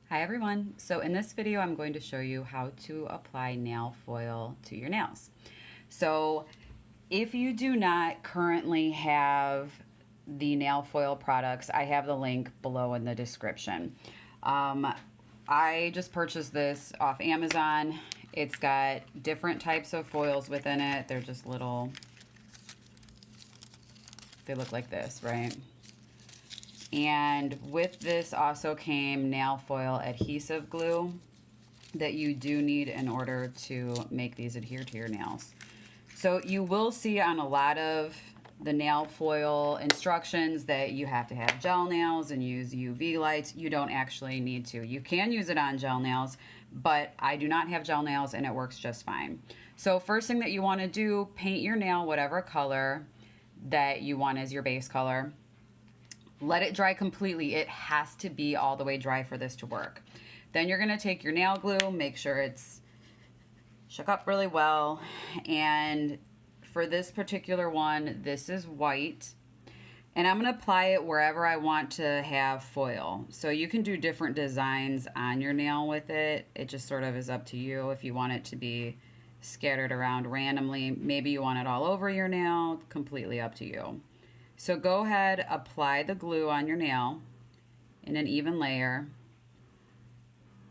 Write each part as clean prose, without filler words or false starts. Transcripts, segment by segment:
Hi everyone. So in this video I'm going to show you how to apply nail foil to your nails. So if you do not currently have the nail foil products, I have the link below in the description. I just purchased this off Amazon. It's got different types of foils within it. They're just little, they look like this, right? And with this also came nail foil adhesive glue that you do need in order to make these adhere to your nails. So you will see on a lot of the nail foil instructions that you have to have gel nails and use UV lights. You don't actually need to. You can use it on gel nails, but I do not have gel nails and it works just fine. So first thing that you want to do, paint your nail whatever color that you want as your base color. Let it dry completely. It has to be all the way dry for this to work. Then you're going to take your nail glue, make sure it's shook up really well. And for this particular one, this is white. And I'm going to apply it wherever I want to have foil. So you can do different designs on your nail with it. It just sort of is up to you if you want it to be scattered around randomly. Maybe you want it all over your nail, completely up to you. So go ahead, apply the glue on your nail in an even layer.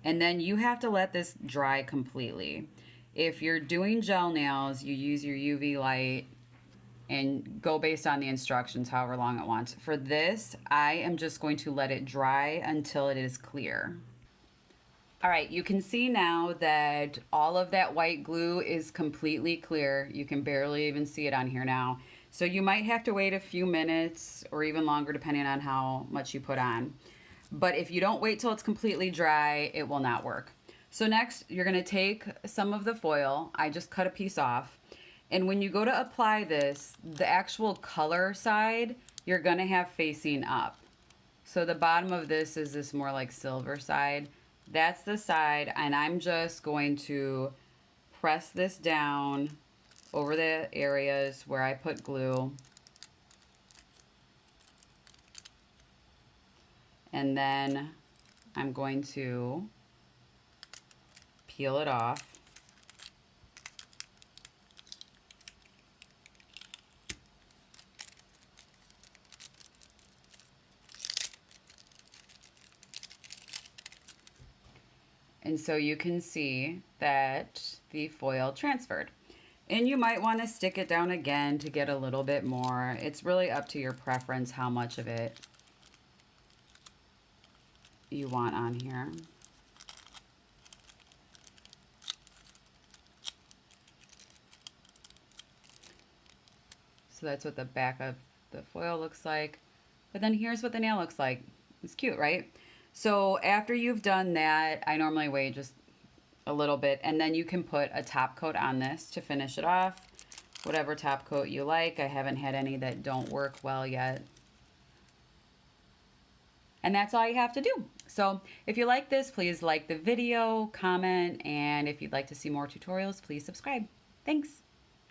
And then you have to let this dry completely. If you're doing gel nails, you use your UV light and go based on the instructions, however long it wants. For this, I am just going to let it dry until it is clear. All right, you can see now that all of that white glue is completely clear. You can barely even see it on here now. So you might have to wait a few minutes or even longer depending on how much you put on. But if you don't wait till it's completely dry, it will not work. So next, you're gonna take some of the foil. I just cut a piece off. And when you go to apply this, the actual color side, you're gonna have facing up. So the bottom of this is this more like silver side. That's the side, and I'm just going to press this down over the areas where I put glue. And then I'm going to peel it off. And so you can see that the foil transferred. And you might want to stick it down again to get a little bit more. It's really up to your preference how much of it you want on here. So that's what the back of the foil looks like. But then here's what the nail looks like. It's cute, right? So after you've done that, I normally wait just a little bit, and then you can put a top coat on this to finish it off. Whatever top coat you like. I haven't had any that don't work well yet. And that's all you have to do. So if you like this, please like the video, comment, and if you'd like to see more tutorials, please subscribe. Thanks.